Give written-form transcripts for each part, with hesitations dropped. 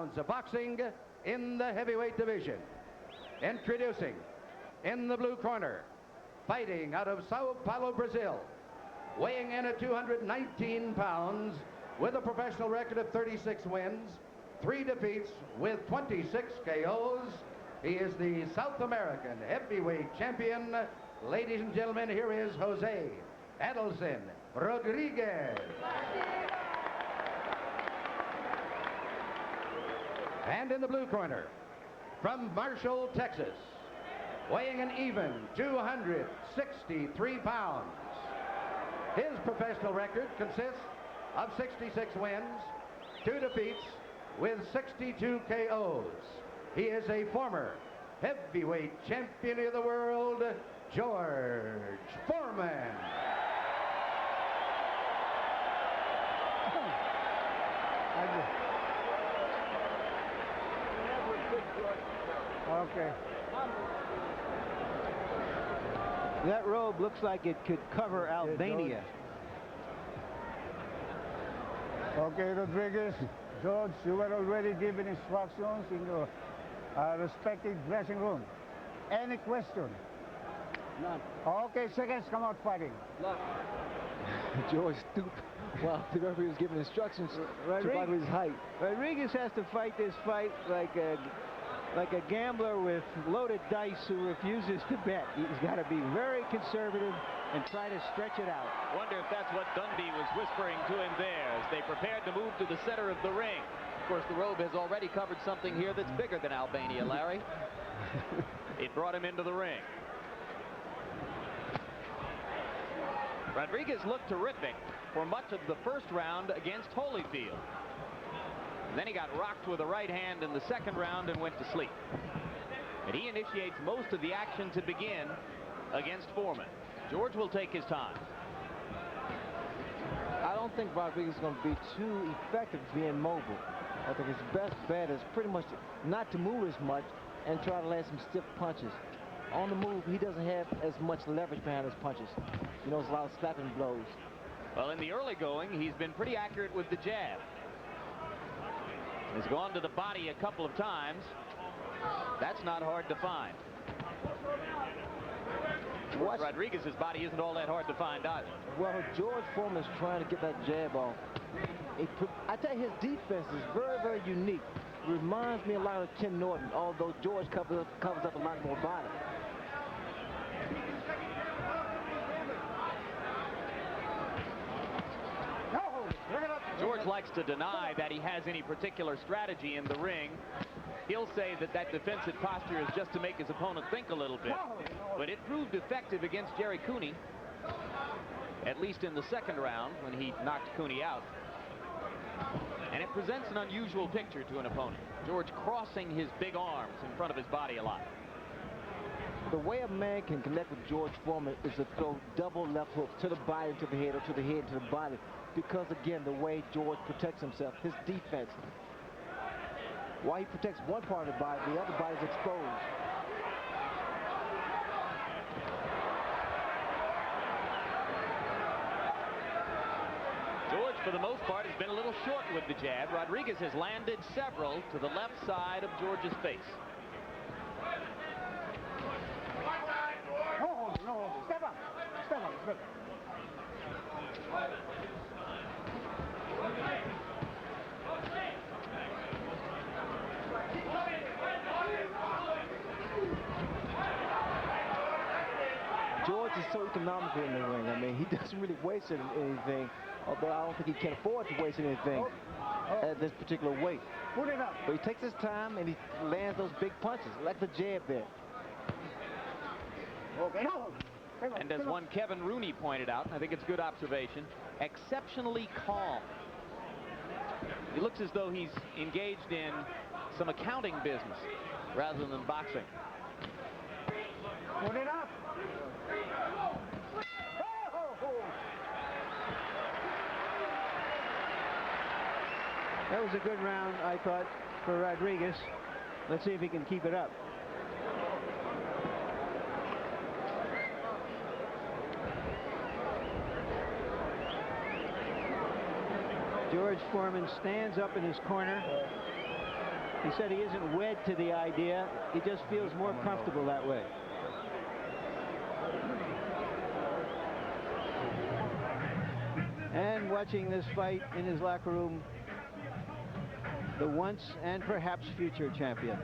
rounds of boxing in the heavyweight division. Introducing, in the blue corner, fighting out of Sao Paulo, Brazil, weighing in at 219 pounds with a professional record of 36 wins, 3 defeats with 26 KOs. He is the South American heavyweight champion. Ladies and gentlemen, here is Jose Adilson Rodrigues. And in the blue corner, from Marshall, Texas, weighing an even 263 pounds. His professional record consists of 66 wins, 2 defeats with 62 KOs. He is a former heavyweight champion of the world, George Foreman. Okay. That robe looks like it could cover Albania. Okay, Rodrigues. George, you were already given instructions in your respective dressing room. Any question? None. Okay, seconds, come out fighting. Look. George stooped while the referee was giving instructions to fight with his height. Rodrigues has to fight this fight like a gambler with loaded dice who refuses to bet. He's got to be very conservative and try to stretch it out. Wonder if that's what Dundee was whispering to him there as they prepared to move to the center of the ring. Of course, the robe has already covered something here that's bigger than Albania, Larry. It brought him into the ring. Rodrigues looked terrific for much of the first round against Holyfield. And then he got rocked with a right hand in the second round and went to sleep. And he initiates most of the action to begin against Foreman. George will take his time. I don't think Rodrigues is going to be too effective being mobile. I think his best bet is pretty much not to move as much and try to land some stiff punches. On the move, he doesn't have as much leverage behind his punches. You know, it's a lot of slapping blows. Well, in the early going, he's been pretty accurate with the jab. He's gone to the body a couple of times. That's not hard to find. Rodrigues' body isn't all that hard to find either. Well, George Foreman is trying to get that jab off. I tell you, his defense is very, very unique. Reminds me a lot of Ken Norton, although George covers up a lot more body. George likes to deny that he has any particular strategy in the ring. He'll say that that defensive posture is just to make his opponent think a little bit. But it proved effective against Jerry Cooney, at least in the second round when he knocked Cooney out. And it presents an unusual picture to an opponent. George crossing his big arms in front of his body a lot. The way a man can connect with George Foreman is to throw double left hooks to the body, to the head, or to the head, to the body. Because, again, the way George protects himself, his defense, while he protects one part of the body, the other body is exposed. George, for the most part, has been a little short with the jab. Rodrigues has landed several to the left side of George's face. No, step up. Step up. Step up. George is so economical in the ring. I mean, he doesn't really waste anything, although I don't think he can afford to waste anything at this particular weight. Put it up. But he takes his time and he lands those big punches, like the jab there. Okay. And as one Kevin Rooney pointed out, I think it's a good observation, exceptionally calm. He looks as though he's engaged in some accounting business rather than boxing. Put it up. That was a good round, I thought, for Rodrigues. Let's see if he can keep it up. George Foreman stands up in his corner. He said he isn't wed to the idea. He just feels more comfortable that way. And watching this fight in his locker room, the once and perhaps future champion.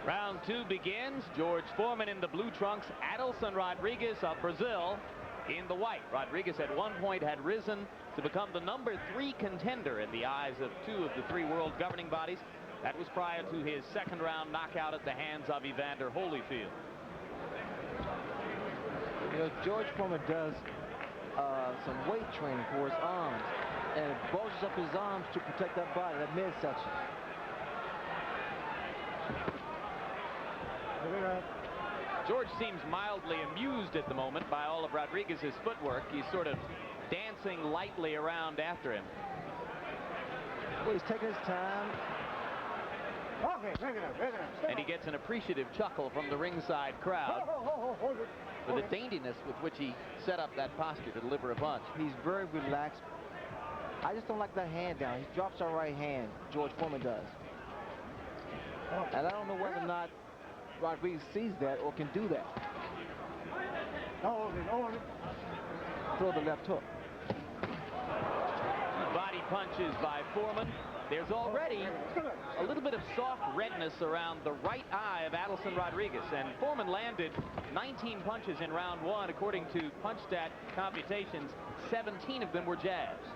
Round 2 begins. George Foreman in the blue trunks, Adilson Rodrigues of Brazil in the white. Rodrigues at one point had risen to become the #3 contender in the eyes of 2 of the 3 world governing bodies. That was prior to his second round knockout at the hands of Evander Holyfield. You know, George Foreman does some weight training for his arms, and it bulges up his arms to protect that body, that midsection. George seems mildly amused at the moment by all of Rodrigues' footwork. He's sort of dancing lightly around after him. Well, he's taking his time. And he gets an appreciative chuckle from the ringside crowd for the daintiness with which he set up that posture to deliver a punch. He's very relaxed. I just don't like that hand down. He drops our right hand, George Foreman does. And I don't know whether or not Rodrigues sees that or can do that. Throw the left hook. Body punches by Foreman. There's already a little bit of soft redness around the right eye of Adilson Rodrigues, and Foreman landed 19 punches in round 1. According to PunchStat computations, 17 of them were jabs.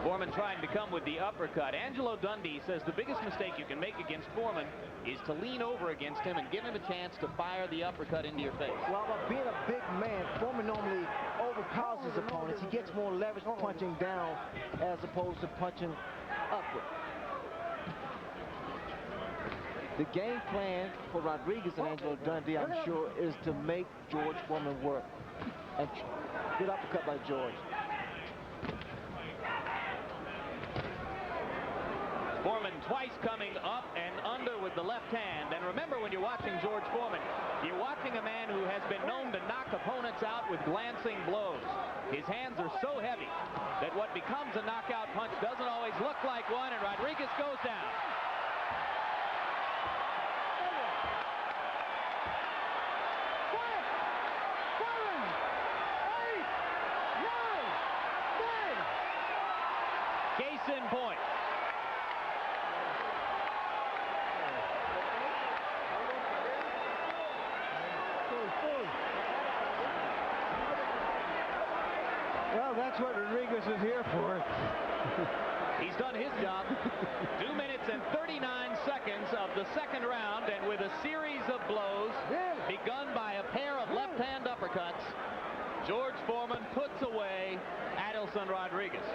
Foreman trying to come with the uppercut. Angelo Dundee says the biggest mistake you can make against Foreman is to lean over against him and give him a chance to fire the uppercut into your face. Well, by being a big man, Foreman normally overpowers his opponents. He gets more leverage punching down as opposed to punching upward. The game plan for Rodrigues and Angelo Dundee, I'm sure, is to make George Foreman work. And good uppercut by George. Foreman twice coming up and under with the left hand. And remember, when you're watching George Foreman, you're watching a man who has been known to knock opponents out with glancing blows. His hands are so heavy that what becomes a knockout punch doesn't always look like one, and Rodrigues goes down. Case in point. Well, that's what Rodrigues is here for. He's done his job. 2 minutes and 39 seconds of the second round, and with a series of blows begun by a pair of left-hand uppercuts, George Foreman puts away Adilson Rodrigues.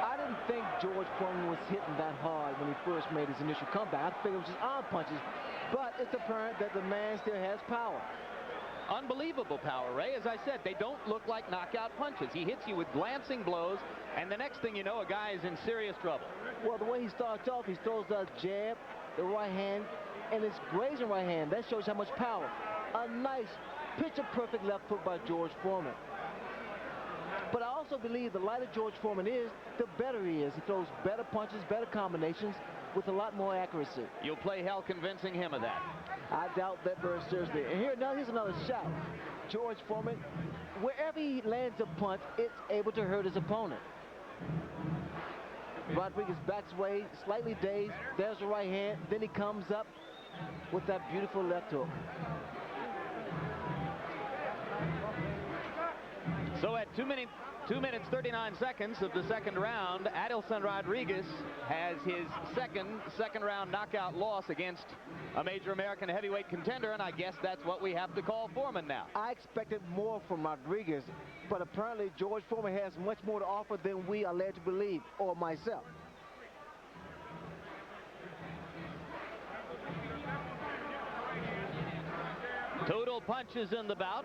I didn't think George Foreman was hitting that hard when he first made his initial comeback. I figured it was just arm punches, but it's apparent that the man still has power. Unbelievable power, Ray. As I said, they don't look like knockout punches. He hits you with glancing blows, and the next thing you know, a guy is in serious trouble. Well, the way he starts off, he throws that jab, the right hand, and his grazing right hand. That shows how much power. A nice, picture-perfect left hook by George Foreman. But I also believe the lighter George Foreman is, the better he is. He throws better punches, better combinations, with a lot more accuracy. You'll play hell convincing him of that. I doubt that very seriously. And here's another shot. George Foreman, wherever he lands a punch, it's able to hurt his opponent. Rodrigues backs away, slightly dazed. There's the right hand. Then he comes up with that beautiful left hook. So at 2 minutes 39 seconds of the second round, Adilson Rodrigues has his second round knockout loss against a major American heavyweight contender, and I guess that's what we have to call Foreman now. I expected more from Rodrigues, but apparently George Foreman has much more to offer than we are led to believe, or myself. Total punches in the bout.